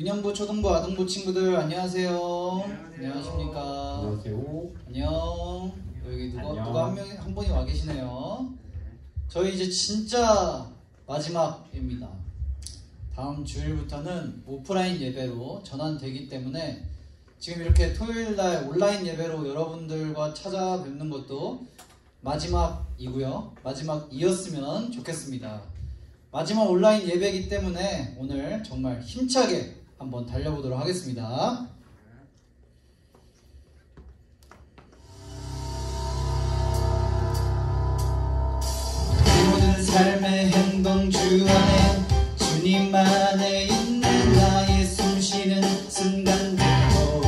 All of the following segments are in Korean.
유년부, 초등부, 아동부 친구들 안녕하세요. 안녕하십니까? 안녕하세요. 안녕. 여기 누가 한 분이 와 계시네요. 저희 이제 진짜 마지막입니다. 다음 주일부터는 오프라인 예배로 전환되기 때문에 지금 이렇게 토요일날 온라인 예배로 여러분들과 찾아뵙는 것도 마지막이고요. 마지막이었으면 좋겠습니다. 마지막 온라인 예배이기 때문에 오늘 정말 힘차게 한번 달려보도록 하겠습니다. 모든 삶의 행동 주 안에 주님 안에 있는 나의 숨쉬는 순간들도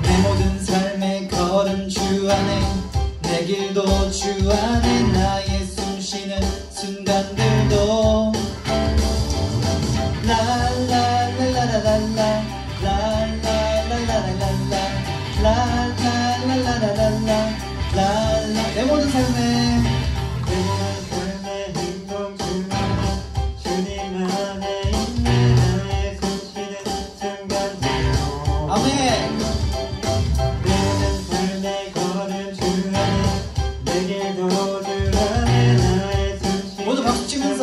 내 모든 삶의 걸음 주 안에 내 길도 주 안에 나의 숨쉬는 순간들도 라라라라라라 라라라라라라 라라라라라라 라라 내 모든 삶의 행동 주 안에 주님 안에 있는 나의 숨쉬는 순간들도 아멘. 모든 삶의 걸음 주 안에 내 길도 주 안에 나의 숨쉬는 모두 박수 치면서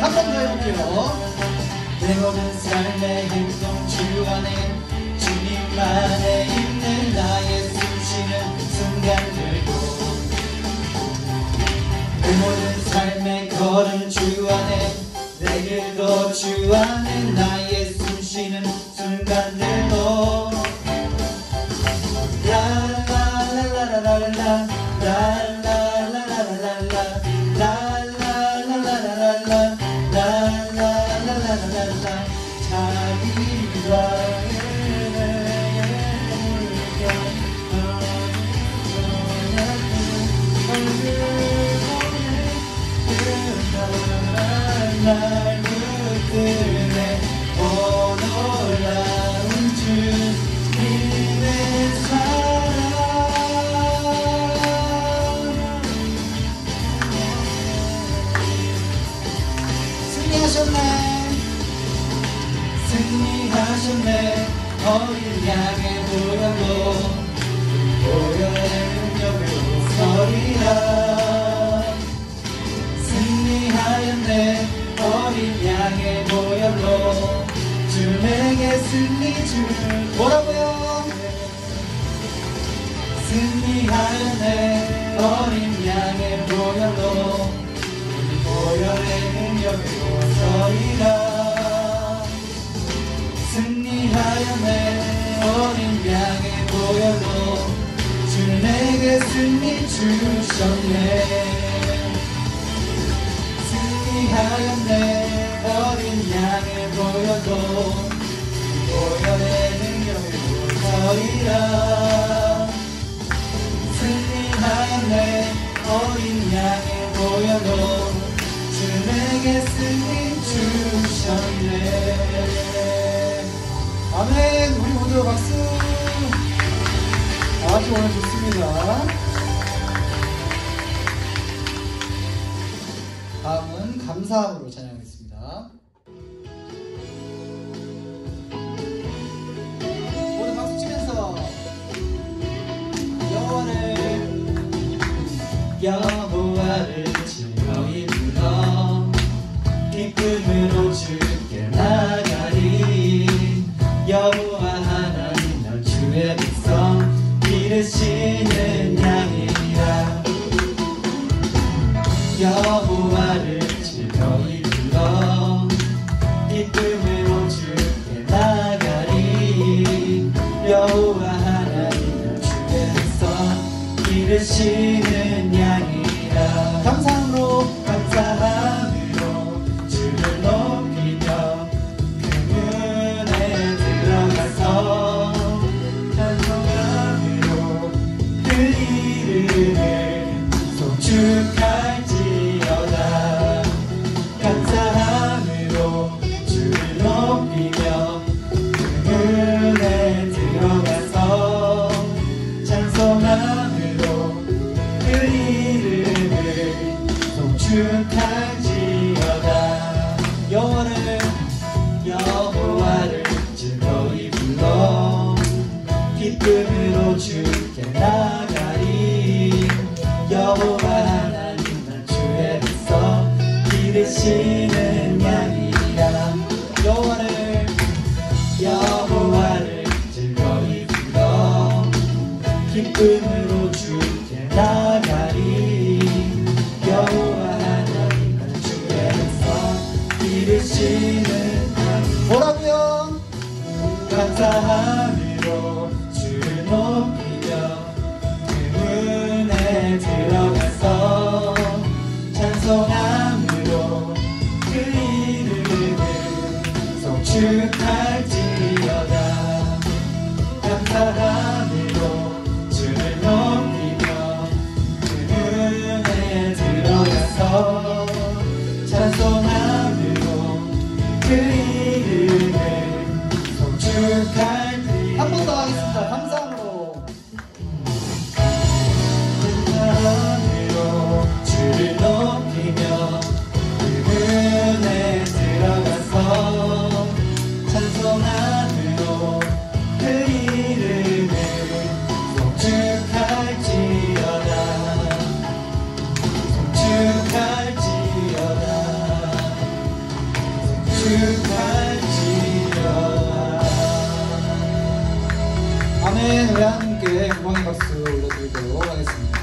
한 번 더 해볼게요. 내 모든 삶의 행동 주 안에 주님 안에 있는 나의 숨쉬는 순간들도 내 모든 삶의 걸음 주 안에 내 길도 주 안에 나의 숨쉬는 순간들도 라라라라라라 라라라라라라 라라라라라라 라라라라라라 자기와 날 붙들네 오 놀라운 주님의 사랑 승리하셨네 승리하셨네 어린 양의 보혈로 보혈의 능력으로 서리라 승리하였네 어린 양의 보혈로 주 내게 승리 줄 뭐라고요? 승리하였네 어린 양의 보혈로 보혈의 능력으로 서리라 승리하였네 어린 양의 보혈로 주 내게 승리 주셨네 승리하였네 어린 양의 보혈로 보혈의 능력으로 서리라 승리하였네 어린 양의 보혈로 주 내게 승리 주셨네 아멘. 우리 모두 박수. 아주 오늘 좋습니다. 다음은 감사함으로 찬양하겠습니다. 모두 박수 치면서 여호와를 즐거이 불러 기쁨으로 주께 나가리 여호와 하나님 넌 주의 백성 기르시는 양이라 여호와를 즐거이 불러 기쁨으로 주께 나가리 여호와 하나님 넌 주의 백성 기르시는 양이라 감사함으로 주를 높이며 그 문에 들어가서 찬송함으로 그 이름을 송축할지어다 감사함으로 주를 높이며 그 문에 들어가서 기쁨으로 주께 나가리. 여호와 하나님은 주의 백성 이루시는 뭐라고요? 감사함으로 주를 높이며 그 문에 들어가서 찬송함으로 그 이름을 송축할지어다. 감사함으로 주를 높이며 그 문에 들어가서 찬송함으로 그 이름을 송축할지어다. 한 번 더 하겠습니다. 감사함으로 주를 높이며 그 문에 들어가서 찬송함으로 그 이름을 송축할지어다. 송축할지어다. 송축할지어다. 아멘. 우리 함께 영광의 박수 올려드리도록 하겠습니다.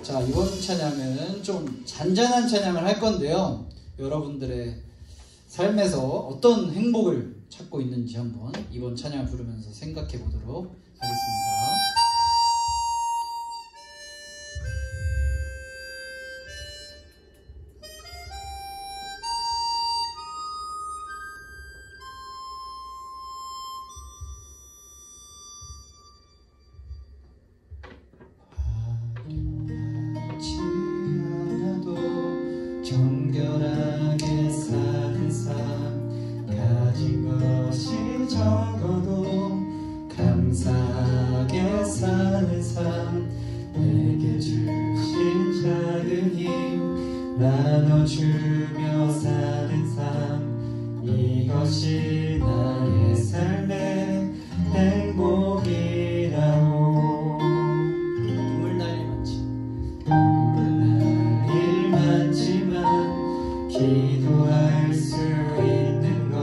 자, 이번 찬양은 좀 잔잔한 찬양을 할 건데요, 여러분들의 삶에서 어떤 행복을 찾고 있는지 한번 이번 찬양을 부르면서 생각해 보도록 하겠습니다. 정결하게 사는 삶, 가진 것이 적어도 감사하게 사는 삶, 내게 주신 작은 힘 나눠주며 사는 삶, 이것이 나의 삶의 행복이라고. 눈물 날 일 많지만 기도할 수 있는 것,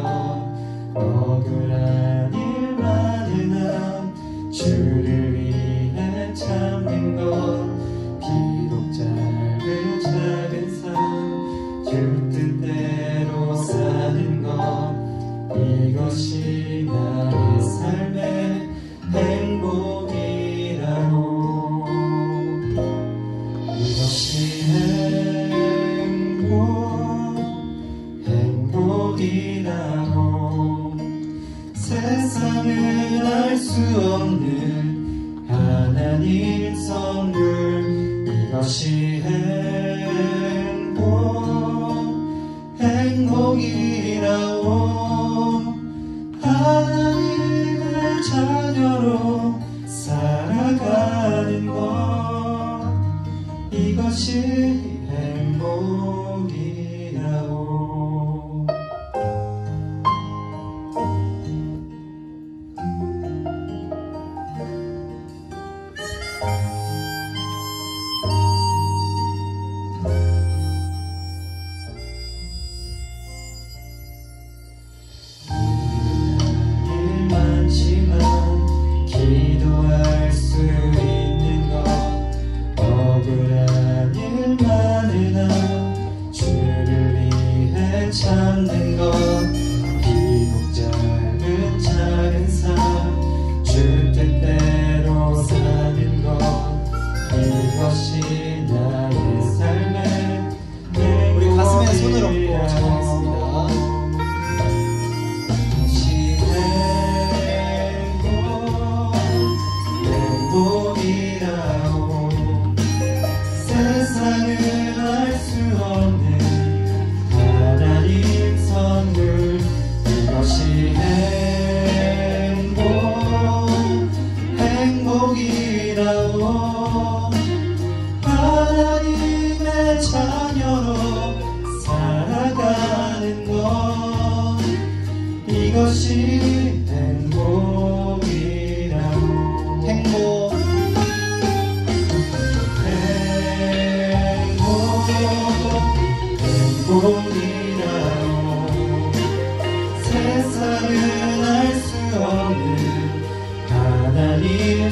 억울한 일 많으나 주를 위해 참는 것, 비록 짧은 작은 삶, 주 뜻대로 사는 것, 이것이 나의 삶의 행복이라고. 이것이 행복이라고. 세상은 알 수 없는 하나님 선물, 이것이 행복이라고. 하나님의 자녀로 살아가는 것, 이것이 행복이라고. 일 많지만 기도할 수 있는 것, 억울한 일 많으나 주를 위해 참는 것, 비록 짧은 작은 삶, 주 뜻대로 사는 것, 이것이 나의 삶의 행복이라고. 우리 가슴에 손을 얹고 찬양했습니다. 행복이라고. 세상은 알 수 없는 하나님 선물, 이것이 행복이라고. 하나님의 자녀로 살아가는 것, 이것이 행복이라고. 행복이라고. 세상은 알 수 없는 하나님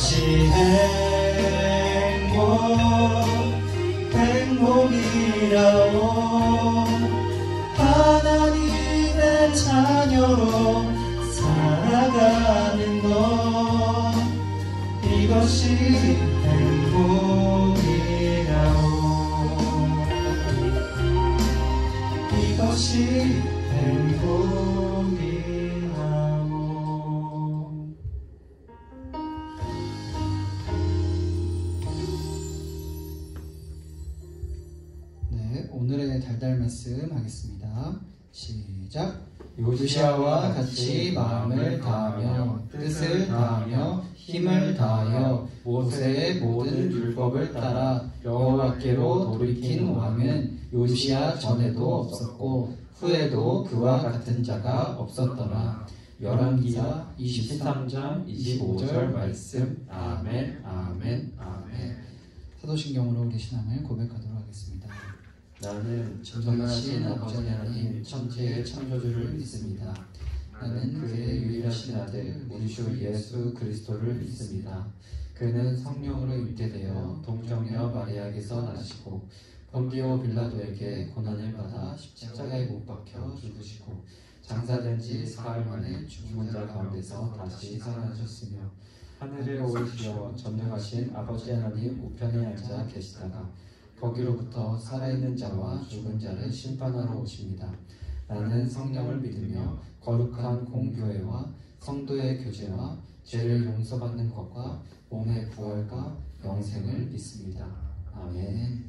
이것이 행복이라오. 하나님의 자녀로 살아가는 것, 이것이 행복이라오. 이것이 행복이라오. 네, 오늘의 달달 말씀 하겠습니다. 시작. 요시야와 같이 마음을 다하며 뜻을 다하며 힘을 다하여 모세의 모든 율법을 따라 여호와께로 돌이킨 왕은 요시야 전에도 없었고 후에도 그와 같은 자가 없었더라. 열왕기하 23장 25절 말씀. 아멘, 아멘, 아멘. 사도신경으로 우리 신앙을 고백하도록 하겠습니다. 나는 전능하신 아버지 하나님 천지의 창조주를 믿습니다. 나는 그의 유일하신 아들 우리 주 예수 그리스도를 믿습니다. 그는 성령으로 잉태되어 동정녀 마리아에게서 나시고 본디오 빌라도에게 고난을 받아 십자가에 못 박혀 죽으시고 장사된 지 사흘 만에 죽은 자 가운데서 다시 살아나셨으며 하늘에 오르시어 전능하신 아버지 하나님 우편에 앉아 계시다가 거기로부터 살아있는 자와 죽은 자를 심판하러 오십니다. 나는 성령을 믿으며 거룩한 공교회와 성도의 교제와 죄를 용서받는 것과 몸의 부활과 영생을 믿습니다. 아멘.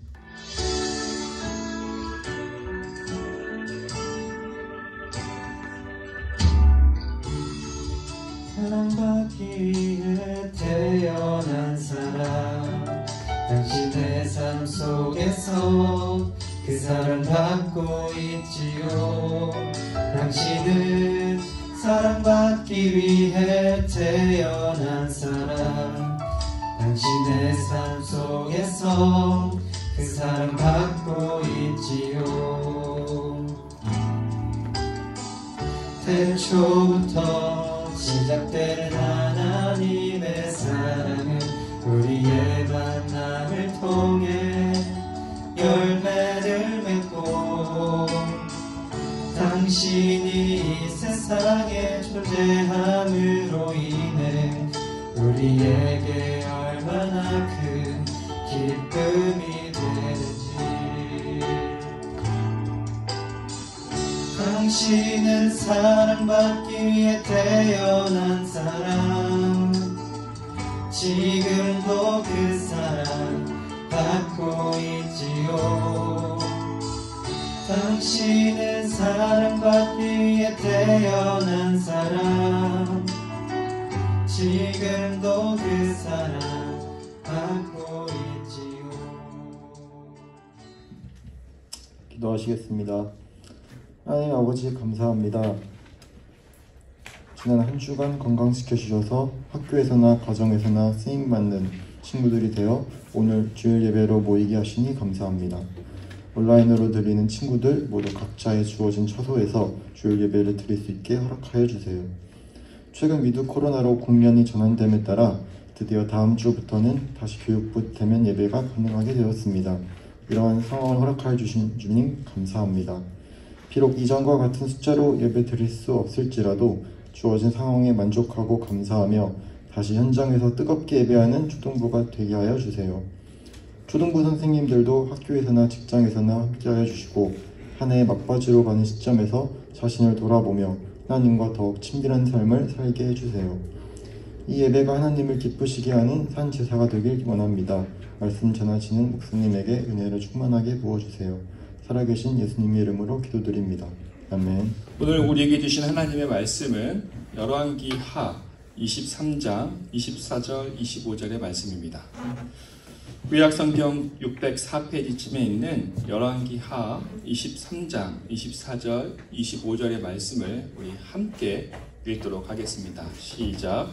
사랑받기 위해 태어난 사람, 당신의 삶 속에서 그 사랑받고 있지요. 당신은 사랑받기 위해 태어난 사람, 당신의 삶 속에서 그 사랑받고 있지요. 태초부터 시작되는 하나님의 사랑은 우리의 만남을 통해 열매를 맺고 당신이 이 세상에 존재함으로 인해 우리에게 얼마나 큰 기쁨이 되는지. 당신은 사랑받기 위해 태어난 사람, 지금도 그 사랑 받고 있지요. 당신은 사랑받기 위해 태어난 사람, 지금도 그 사랑 받고 있지요. 기도하시겠습니다. 하나님 아버지 감사합니다. 지난 한 주간 건강시켜 주셔서 학교에서나 가정에서나 쓰임받는 친구들이 되어 오늘 주일 예배로 모이게 하시니 감사합니다. 온라인으로 드리는 친구들 모두 각자의 주어진 처소에서 주일 예배를 드릴 수 있게 허락하여 주세요. 최근 위드 코로나로 국면이 전환됨에 따라 드디어 다음 주부터는 다시 교육부 대면 예배가 가능하게 되었습니다. 이러한 상황을 허락하여 주신 주님 감사합니다. 비록 이전과 같은 숫자로 예배 드릴 수 없을지라도 주어진 상황에 만족하고 감사하며 다시 현장에서 뜨겁게 예배하는 초등부가 되게 하여 주세요. 초등부 선생님들도 학교에서나 직장에서나 함께하여 주시고 한 해의 막바지로 가는 시점에서 자신을 돌아보며 하나님과 더욱 친밀한 삶을 살게 해주세요. 이 예배가 하나님을 기쁘시게 하는 산 제사가 되길 원합니다. 말씀 전하시는 목사님에게 은혜를 충만하게 부어주세요. 살아계신 예수님의 이름으로 기도드립니다. 아멘. 오늘 우리에게 주신 하나님의 말씀은 열왕기하 23장 24절 25절의 말씀입니다. 구약성경 604페이지쯤에 있는 열왕기하 23장 24절 25절의 말씀을 우리 함께 읽도록 하겠습니다. 시작.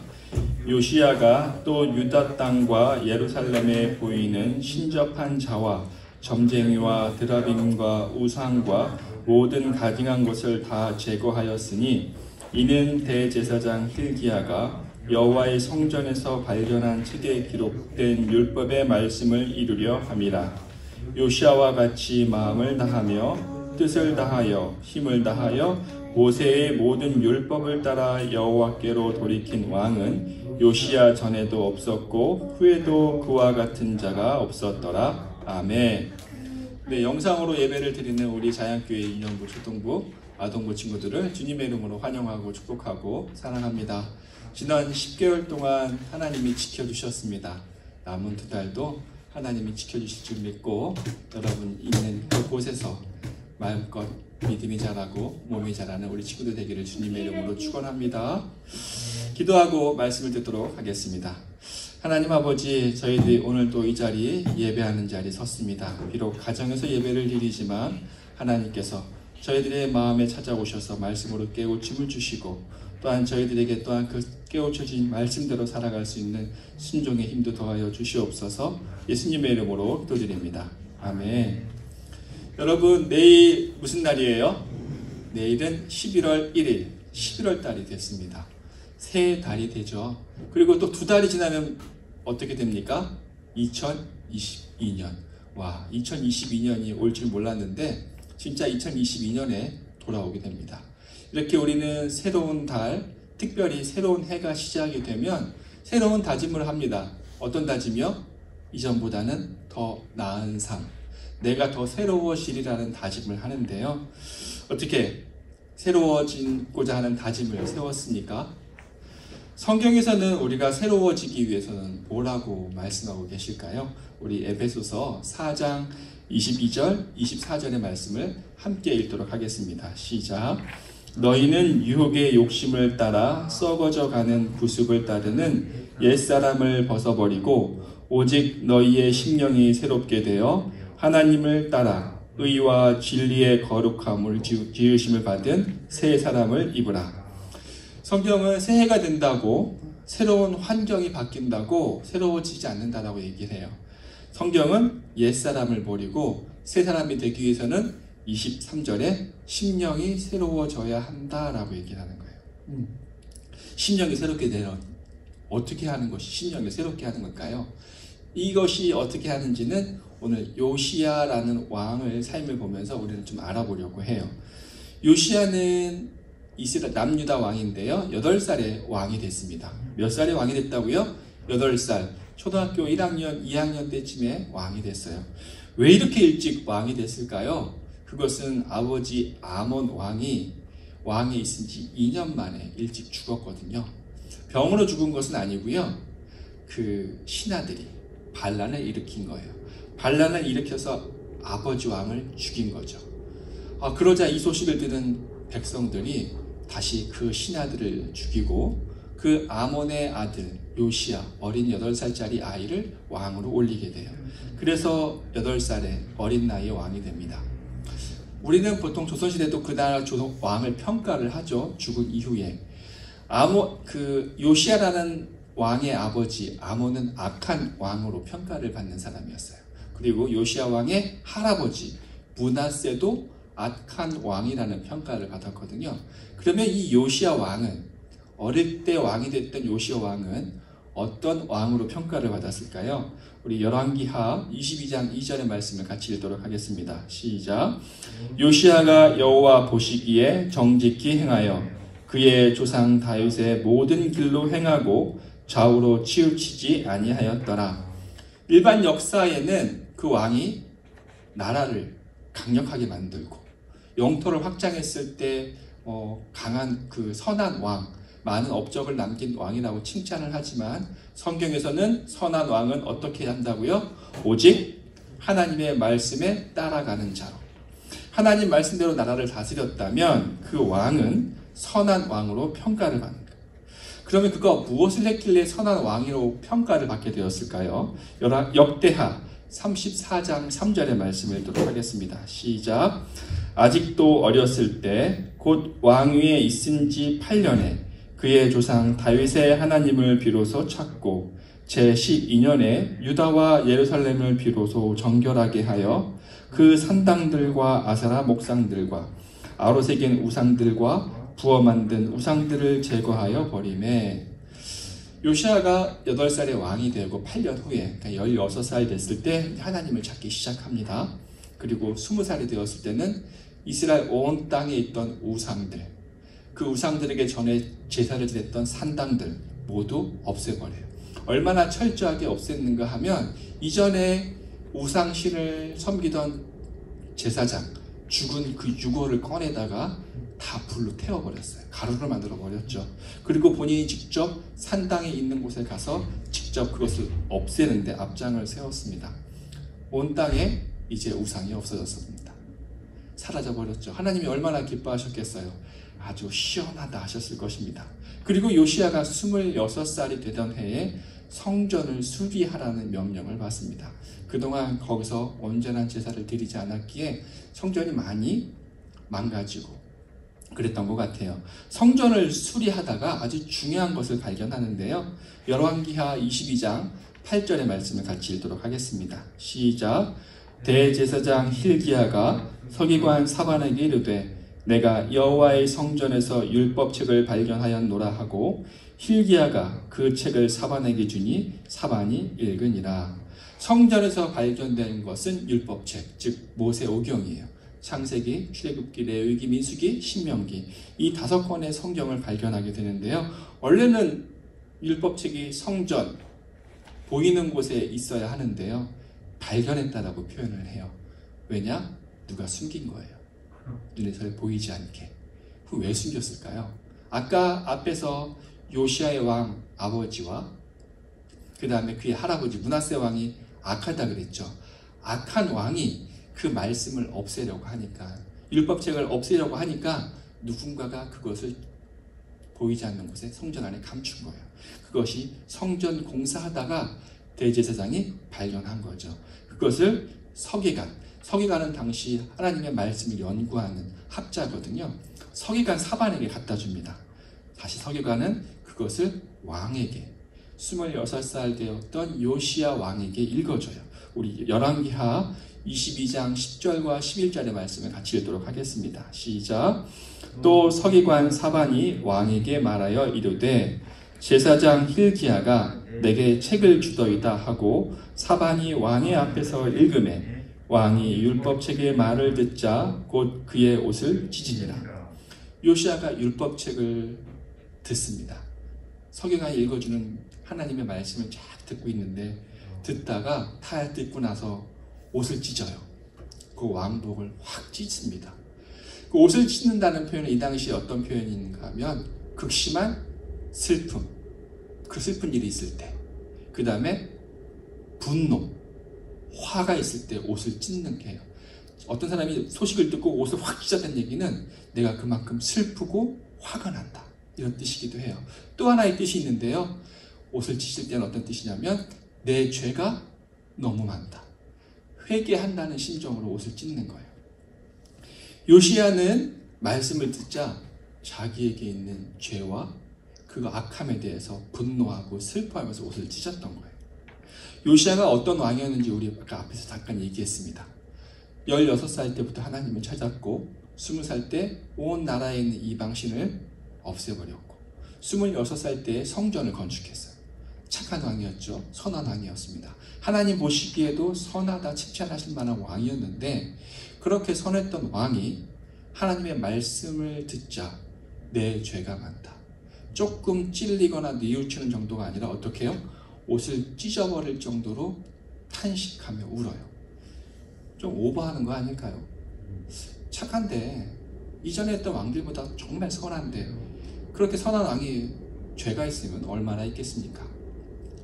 요시야가 또 유다 땅과 예루살렘에 보이는 신접한 자와 점쟁이와 드라빔과 우상과 모든 가증한 것을 다 제거하였으니 이는 대제사장 hil기야가 여호와의 성전에서 발견한 책에 기록된 율법의 말씀을 이루려 함이라. 요시야와 같이 마음을 다하며 뜻을 다하여 힘을 다하여 모세의 모든 율법을 따라 여호와께로 돌이킨 왕은 요시야 전에도 없었고 후에도 그와 같은 자가 없었더라. 아멘. 네, 영상으로 예배를 드리는 우리 자양교회 인연부 초등부 아동부 친구들을 주님의 이름으로 환영하고 축복하고 사랑합니다. 지난 10개월 동안 하나님이 지켜주셨습니다. 남은 2달도 하나님이 지켜주실 줄 믿고 여러분 있는 그곳에서 마음껏 믿음이 자라고 몸이 자라는 우리 친구들 되기를 주님의 이름으로 축원합니다. 기도하고 말씀을 듣도록 하겠습니다. 하나님 아버지, 저희들이 오늘 또 이 자리 예배하는 자리에 섰습니다. 비록 가정에서 예배를 드리지만 하나님께서 저희들의 마음에 찾아오셔서 말씀으로 깨우침을 주시고 또한 저희들에게 또한 그 깨우쳐진 말씀대로 살아갈 수 있는 순종의 힘도 더하여 주시옵소서. 예수님의 이름으로 기도드립니다. 아멘. 여러분, 내일 무슨 날이에요? 내일은 11월 1일 11월 달이 됐습니다. 새 달이 되죠. 그리고 또 2달이 지나면 어떻게 됩니까? 2022년. 와, 2022년이 올 줄 몰랐는데 진짜 2022년에 돌아오게 됩니다. 이렇게 우리는 새로운 달, 특별히 새로운 해가 시작이 되면 새로운 다짐을 합니다. 어떤 다짐이요? 이전보다는 더 나은 삶, 내가 더 새로워지리라는 다짐을 하는데요. 어떻게 새로워지고자 하는 다짐을 세웠습니까? 성경에서는 우리가 새로워지기 위해서는 뭐라고 말씀하고 계실까요? 우리 에베소서 4장 22절, 24절의 말씀을 함께 읽도록 하겠습니다. 시작. 너희는 유혹의 욕심을 따라 썩어져 가는 구습을 따르는 옛사람을 벗어버리고 오직 너희의 심령이 새롭게 되어 하나님을 따라 의와 진리의 거룩함을 지으심을 받은 새 사람을 입으라. 성경은 새해가 된다고 새로운 환경이 바뀐다고 새로워지지 않는다라고 얘기를 해요. 성경은 옛사람을 버리고 새 사람이 되기 위해서는 23절에 심령이 새로워져야 한다라고 얘기를 하는 거예요. 심령이 새롭게 되면 어떻게 하는 것이 심령을 새롭게 하는 걸까요? 이것이 어떻게 하는지는 오늘 요시야라는 왕을 삶을 보면서 우리는 좀 알아보려고 해요. 요시야는 이스라엘 남유다 왕인데요. 8살에 왕이 됐습니다. 몇 살에 왕이 됐다고요? 8살. 초등학교 1학년, 2학년 때쯤에 왕이 됐어요. 왜 이렇게 일찍 왕이 됐을까요? 그것은 아버지 아몬 왕이 왕에 있은 지 2년 만에 일찍 죽었거든요. 병으로 죽은 것은 아니고요. 그 신하들이 반란을 일으킨 거예요. 반란을 일으켜서 아버지 왕을 죽인 거죠. 그러자 이 소식을 들은 백성들이 다시 그 신하들을 죽이고 그 아몬의 아들 요시야 어린 8살짜리 아이를 왕으로 올리게 돼요. 그래서 8살에 어린 나이에 왕이 됩니다. 우리는 보통 조선시대도 그 나라 왕을 평가를 하죠. 죽은 이후에. 요시야라는 왕의 아버지 아몬은 악한 왕으로 평가를 받는 사람이었어요. 그리고 요시야 왕의 할아버지 므낫세도 악한 왕이라는 평가를 받았거든요. 그러면 이 요시야 왕은 어릴 때 왕이 됐던 요시야 왕은 어떤 왕으로 평가를 받았을까요? 우리 열왕기하 22장 2절의 말씀을 같이 읽도록 하겠습니다. 시작. 요시야가 여호와 보시기에 정직히 행하여 그의 조상 다윗의 모든 길로 행하고 좌우로 치우치지 아니하였더라. 일반 역사에는 그 왕이 나라를 강력하게 만들고 영토를 확장했을 때 강한 그 선한 왕, 많은 업적을 남긴 왕이라고 칭찬을 하지만 성경에서는 선한 왕은 어떻게 한다고요? 오직 하나님의 말씀에 따라가는 자로. 하나님 말씀대로 나라를 다스렸다면 그 왕은 선한 왕으로 평가를 받는 거예요. 그러면 그가 무엇을 했길래 선한 왕으로 평가를 받게 되었을까요? 역대하 34장 3절의 말씀을 읽도록 하겠습니다. 시작. 아직도 어렸을 때 곧 왕위에 있은 지 8년에 그의 조상 다윗의 하나님을 비로소 찾고 제12년에 유다와 예루살렘을 비로소 정결하게 하여 그 산당들과 아세라 목상들과 아로새긴 우상들과 부어 만든 우상들을 제거하여 버리매. 요시아가 8살의 왕이 되고 8년 후에, 그러니까 16살 됐을 때 하나님을 찾기 시작합니다. 그리고 20살이 되었을 때는 이스라엘 온 땅에 있던 우상들, 그 우상들에게 전에 제사를 드렸던 산당들 모두 없애버려요. 얼마나 철저하게 없앴는가 하면 이전에 우상신을 섬기던 제사장, 죽은 그 유골을 꺼내다가 다 불로 태워버렸어요. 가루를 만들어버렸죠. 그리고 본인이 직접 산당에 있는 곳에 가서 직접 그것을 없애는데 앞장을 세웠습니다. 온 땅에 이제 우상이 없어졌습니다. 사라져버렸죠. 하나님이 얼마나 기뻐하셨겠어요. 아주 시원하다 하셨을 것입니다. 그리고 요시아가 26살이 되던 해에 성전을 수리하라는 명령을 받습니다. 그동안 거기서 온전한 제사를 드리지 않았기에 성전이 많이 망가지고 그랬던 것 같아요. 성전을 수리하다가 아주 중요한 것을 발견하는데요. 열왕기하 22장 8절의 말씀을 같이 읽도록 하겠습니다. 시작. 대제사장 hil기야가 서기관 사반에게 이르되 내가 여호와의 성전에서 율법책을 발견하였노라 하고 hil기야가 그 책을 사반에게 주니 사반이 읽으니라. 성전에서 발견된 것은 율법책, 즉 모세오경이에요. 창세기, 출애굽기, 레위기, 민수기, 신명기 이 5권의 성경을 발견하게 되는데요. 원래는 율법책이 성전, 보이는 곳에 있어야 하는데요. 발견했다라고 표현을 해요. 왜냐? 누가 숨긴 거예요. 눈에 잘 보이지 않게. 왜 숨겼을까요? 아까 앞에서 요시아의 왕 아버지와 그 다음에 그의 할아버지 므낫세 왕이 악하다 그랬죠. 악한 왕이 그 말씀을 없애려고 하니까, 율법책을 없애려고 하니까 누군가가 그것을 보이지 않는 곳에 성전 안에 감춘 거예요. 그것이 성전 공사하다가 대제사장이 발견한 거죠. 그것을 서기관은 당시 하나님의 말씀을 연구하는 학자거든요. 서기관 사반에게 갖다 줍니다. 다시 서기관은 그것을 왕에게, 26살 되었던 요시야 왕에게 읽어줘요. 우리 열왕기하 22장 10절과 11절의 말씀을 같이 읽도록 하겠습니다. 시작. 또 서기관 사반이 왕에게 말하여 이르되 제사장 hil기야가 내게 책을 주더이다 하고 사반이 왕의 앞에서 읽으매 왕이 율법책의 말을 듣자 곧 그의 옷을 찢으니라. 요시야가 율법책을 듣습니다. 서기관이 읽어주는 하나님의 말씀을 쫙 듣고 있는데 듣다가 다 듣고 나서 옷을 찢어요. 그 왕복을 확 찢습니다. 그 옷을 찢는다는 표현은 이 당시에 어떤 표현인가 하면 극심한 슬픔, 그 슬픈 일이 있을 때, 그 다음에 분노, 화가 있을 때 옷을 찢는 게요. 어떤 사람이 소식을 듣고 옷을 확 찢었다는 얘기는 내가 그만큼 슬프고 화가 난다, 이런 뜻이기도 해요. 또 하나의 뜻이 있는데요. 옷을 찢을 때는 어떤 뜻이냐면 내 죄가 너무 많다, 회개한다는 심정으로 옷을 찢는 거예요. 요시야는 말씀을 듣자 자기에게 있는 죄와 그 악함에 대해서 분노하고 슬퍼하면서 옷을 찢었던 거예요. 요시야가 어떤 왕이었는지 우리 아까 앞에서 잠깐 얘기했습니다. 16살 때부터 하나님을 찾았고 20살 때 온 나라에 있는 이방신을 없애버렸고 26살 때 성전을 건축했어요. 착한 왕이었죠. 선한 왕이었습니다. 하나님 보시기에도 선하다 칭찬하실 만한 왕이었는데 그렇게 선했던 왕이 하나님의 말씀을 듣자 내 죄가 많다, 조금 찔리거나 뉘우치는 정도가 아니라 어떻게 해요? 옷을 찢어버릴 정도로 탄식하며 울어요. 좀 오버하는 거 아닐까요? 착한데 이전에 했던 왕들보다 정말 선한데 그렇게 선한 왕이 죄가 있으면 얼마나 있겠습니까?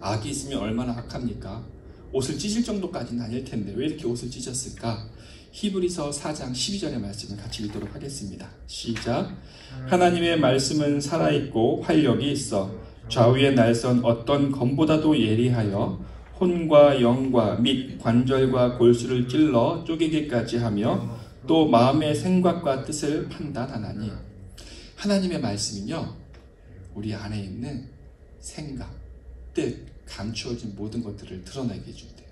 악이 있으면 얼마나 악합니까? 옷을 찢을 정도까지는 아닐 텐데 왜 이렇게 옷을 찢었을까? 히브리서 4장 12절의 말씀을 같이 읽도록 하겠습니다. 시작. 하나님의 말씀은 살아있고 활력이 있어 좌우의 날선 어떤 검보다도 예리하여 혼과 영과 및 관절과 골수를 찔러 쪼개기까지 하며 또 마음의 생각과 뜻을 판단하나니. 하나님의 말씀은요, 우리 안에 있는 생각, 뜻, 감추어진 모든 것들을 드러내게 해준대요.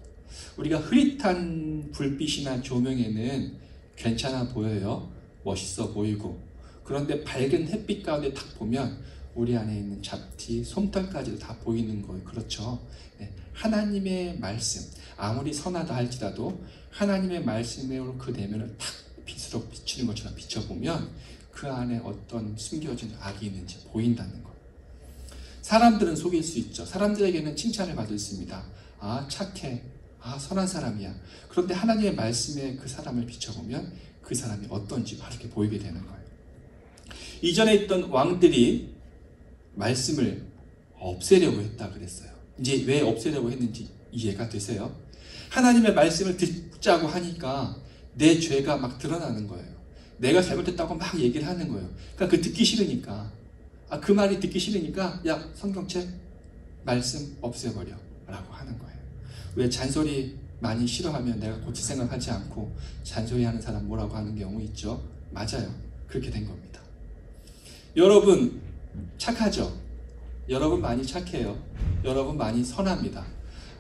우리가 흐릿한 불빛이나 조명에는 괜찮아 보여요. 멋있어 보이고. 그런데 밝은 햇빛 가운데 딱 보면 우리 안에 있는 잡티, 솜털까지도 다 보이는 거예요. 그렇죠? 네. 하나님의 말씀, 아무리 선하다 할지라도 하나님의 말씀으로 그 내면을 탁 빛으로 비추는 것처럼 비춰보면 그 안에 어떤 숨겨진 악이 있는지 보인다는 거예요. 사람들은 속일 수 있죠. 사람들에게는 칭찬을 받을 수 있습니다. 아, 착해. 아, 선한 사람이야. 그런데 하나님의 말씀에 그 사람을 비춰보면 그 사람이 어떤지 바로 이렇게 보이게 되는 거예요. 이전에 있던 왕들이 말씀을 없애려고 했다 그랬어요. 이제 왜 없애려고 했는지 이해가 되세요? 하나님의 말씀을 듣자고 하니까 내 죄가 막 드러나는 거예요. 내가 잘못했다고 막 얘기를 하는 거예요. 그러니까 그 듣기 싫으니까, 그 말이 듣기 싫으니까 야, 성경책 말씀 없애버려 라고 하는 거예요. 왜 잔소리 많이 싫어하면 내가 고칠 생각하지 않고 잔소리하는 사람 뭐라고 하는 경우 있죠? 맞아요. 그렇게 된 겁니다. 여러분 착하죠? 여러분 많이 착해요. 여러분 많이 선합니다.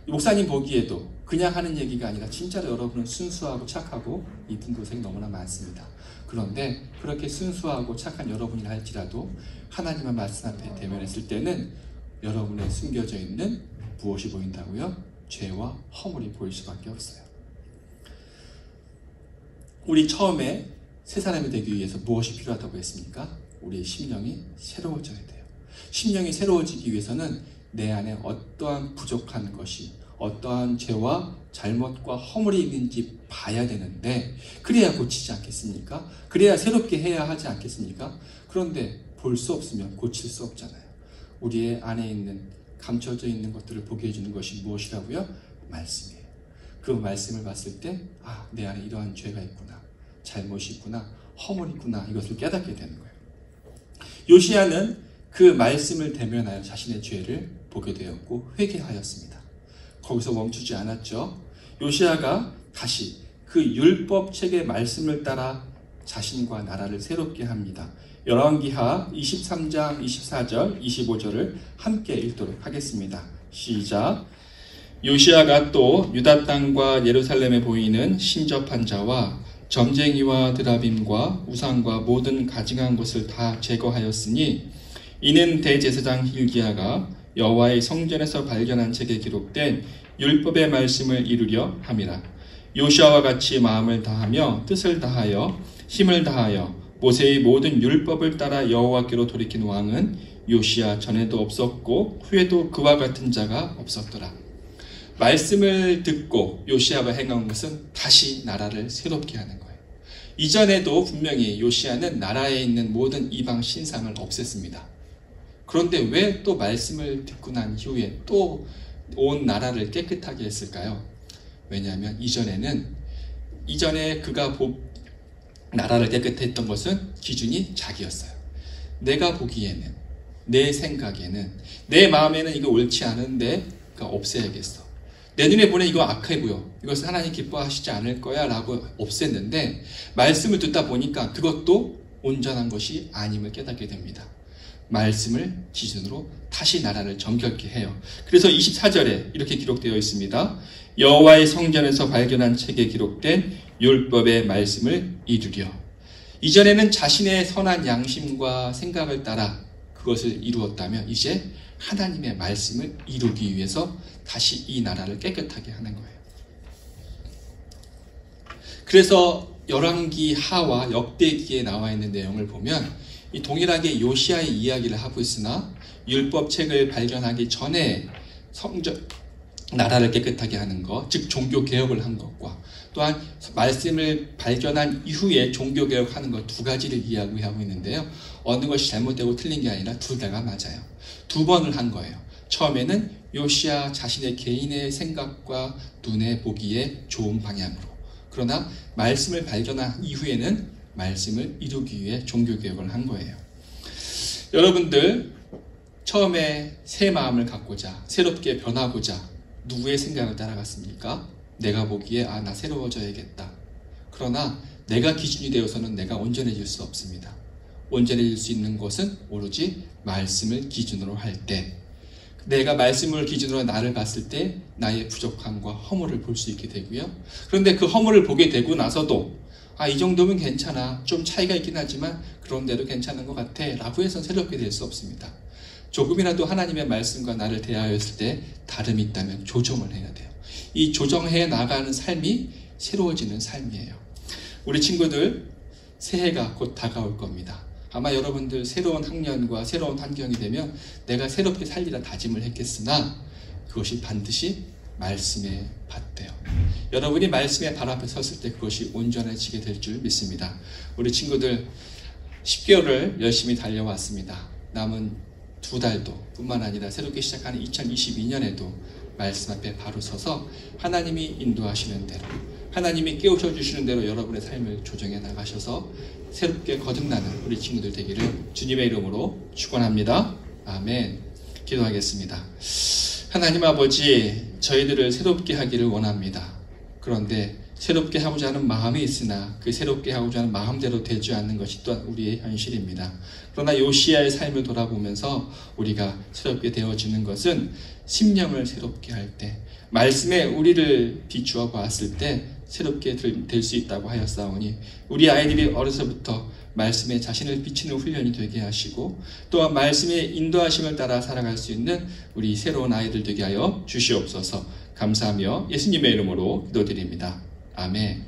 목사님 보기에도 그냥 하는 얘기가 아니라 진짜로 여러분은 순수하고 착하고 이쁜 고생이 너무나 많습니다. 그런데 그렇게 순수하고 착한 여러분이라 할지라도 하나님의 말씀 앞에 대면했을 때는 여러분의 숨겨져 있는 무엇이 보인다고요? 죄와 허물이 보일 수밖에 없어요. 우리 처음에 새 사람이 되기 위해서 무엇이 필요하다고 했습니까? 우리의 심령이 새로워져야 돼요. 심령이 새로워지기 위해서는 내 안에 어떠한 부족한 것이, 어떠한 죄와 잘못과 허물이 있는지 봐야 되는데 그래야 고치지 않겠습니까? 그래야 새롭게 해야 하지 않겠습니까? 그런데 볼 수 없으면 고칠 수 없잖아요. 우리의 안에 있는 감춰져 있는 것들을 보게 해주는 것이 무엇이라고요? 말씀이에요. 그 말씀을 봤을 때 내 안에 이러한 죄가 있구나, 잘못이 있구나, 허물이 있구나, 이것을 깨닫게 되는 거예요. 요시야는 그 말씀을 대면하여 자신의 죄를 보게 되었고 회개하였습니다. 거기서 멈추지 않았죠. 요시야가 다시 그 율법책의 말씀을 따라 자신과 나라를 새롭게 합니다. 열왕기하 23장 24절 25절을 함께 읽도록 하겠습니다. 시작. 요시야가 또 유다 땅과 예루살렘에 보이는 신접한 자와 점쟁이와 드라빔과 우상과 모든 가증한 것을 다 제거하였으니 이는 대제사장 hil기야가 여호와의 성전에서 발견한 책에 기록된 율법의 말씀을 이루려 함이라. 요시야와 같이 마음을 다하며 뜻을 다하여 힘을 다하여 모세의 모든 율법을 따라 여호와께로 돌이킨 왕은 요시야 전에도 없었고 후에도 그와 같은 자가 없었더라. 말씀을 듣고 요시야가 행한 것은 다시 나라를 새롭게 하는 거예요. 이전에도 분명히 요시야는 나라에 있는 모든 이방 신상을 없앴습니다. 그런데 왜 또 말씀을 듣고 난 이후에 또 온 나라를 깨끗하게 했을까요? 왜냐하면 이전에 그가 나라를 깨끗하게 했던 것은 기준이 자기였어요. 내가 보기에는, 내 생각에는, 내 마음에는 이거 옳지 않은데 없애야겠어. 내 눈에 보내 이거 악해 보여. 이것은 하나님 기뻐하시지 않을 거야 라고 없앴는데 말씀을 듣다 보니까 그것도 온전한 것이 아님을 깨닫게 됩니다. 말씀을 기준으로 다시 나라를 정결케 해요. 그래서 24절에 이렇게 기록되어 있습니다. 여호와의 성전에서 발견한 책에 기록된 율법의 말씀을 이루려. 이전에는 자신의 선한 양심과 생각을 따라 그것을 이루었다면 이제 하나님의 말씀을 이루기 위해서 다시 이 나라를 깨끗하게 하는 거예요. 그래서 열왕기 하와 역대기에 나와 있는 내용을 보면 이 동일하게 요시야의 이야기를 하고 있으나 율법책을 발견하기 전에 나라를 깨끗하게 하는 것, 즉 종교개혁을 한 것과 또한 말씀을 발견한 이후에 종교개혁하는 것 두 가지를 이야기하고 있는데요. 어느 것이 잘못되고 틀린 게 아니라 둘 다가 맞아요. 두 번을 한 거예요. 처음에는 요시야 자신의 개인의 생각과 눈에 보기에 좋은 방향으로, 그러나 말씀을 발견한 이후에는 말씀을 이루기 위해 종교개혁을 한 거예요. 여러분들 처음에 새 마음을 갖고자, 새롭게 변하고자 누구의 생각을 따라갔습니까? 내가 보기에 나 새로워져야겠다. 그러나 내가 기준이 되어서는 내가 온전해질 수 없습니다. 온전해질 수 있는 것은 오로지 말씀을 기준으로 할 때, 내가 말씀을 기준으로 나를 봤을 때 나의 부족함과 허물을 볼 수 있게 되고요. 그런데 그 허물을 보게 되고 나서도 이 정도면 괜찮아, 좀 차이가 있긴 하지만 그런데도 괜찮은 것 같아 라고 해서 새롭게 될 수 없습니다. 조금이라도 하나님의 말씀과 나를 대하였을 때 다름이 있다면 조정을 해야 돼요. 이 조정해 나가는 삶이 새로워지는 삶이에요. 우리 친구들 새해가 곧 다가올 겁니다. 아마 여러분들 새로운 학년과 새로운 환경이 되면 내가 새롭게 살리라 다짐을 했겠으나 그것이 반드시 말씀에 받대요. 여러분이 말씀의 발 앞에 섰을 때 그것이 온전해지게 될 줄 믿습니다. 우리 친구들 10개월을 열심히 달려왔습니다. 남은 2달도 뿐만 아니라 새롭게 시작하는 2022년에도 말씀 앞에 바로 서서 하나님이 인도하시는 대로, 하나님이 깨우쳐 주시는 대로 여러분의 삶을 조정해 나가셔서 새롭게 거듭나는 우리 친구들 되기를 주님의 이름으로 축원합니다. 아멘. 기도하겠습니다. 하나님 아버지, 저희들을 새롭게 하기를 원합니다. 그런데 새롭게 하고자 하는 마음이 있으나 그 새롭게 하고자 하는 마음대로 되지 않는 것이 또한 우리의 현실입니다. 그러나 요시야의 삶을 돌아보면서 우리가 새롭게 되어지는 것은 심령을 새롭게 할 때, 말씀에 우리를 비추어 보았을 때 새롭게 될 수 있다고 하였사오니 우리 아이들이 어려서부터 말씀에 자신을 비치는 훈련이 되게 하시고 또한 말씀의 인도하심을 따라 살아갈 수 있는 우리 새로운 아이들 되게 하여 주시옵소서. 감사하며 예수님의 이름으로 기도드립니다. 아멘.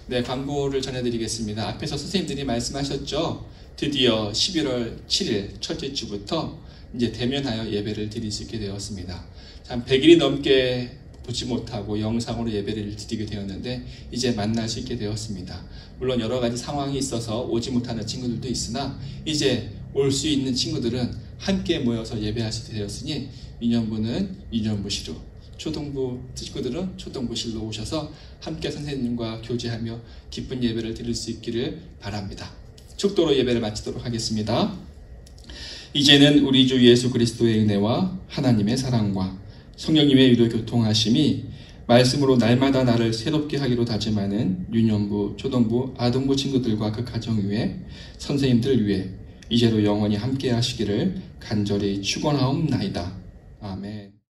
네, 광고를 전해드리겠습니다. 앞에서 선생님들이 말씀하셨죠. 드디어 11월 7일 첫째 주부터 이제 대면하여 예배를 드릴 수 있게 되었습니다. 참 100일이 넘게 보지 못하고 영상으로 예배를 드리게 되었는데 이제 만날 수 있게 되었습니다. 물론 여러 가지 상황이 있어서 오지 못하는 친구들도 있으나 이제 올 수 있는 친구들은 함께 모여서 예배할 수 있게 되었으니 유년부는 유년부시로, 초등부 친구들은 초등부실로 오셔서 함께 선생님과 교제하며 기쁜 예배를 드릴 수 있기를 바랍니다. 축도로 예배를 마치도록 하겠습니다. 이제는 우리 주 예수 그리스도의 은혜와 하나님의 사랑과 성령님의 위로 교통하심이 말씀으로 날마다 나를 새롭게 하기로 다짐하는 유년부, 초등부, 아동부 친구들과 그 가정 위에 선생님들 위에 이제로 영원히 함께 하시기를 간절히 축원하옵나이다. 아멘.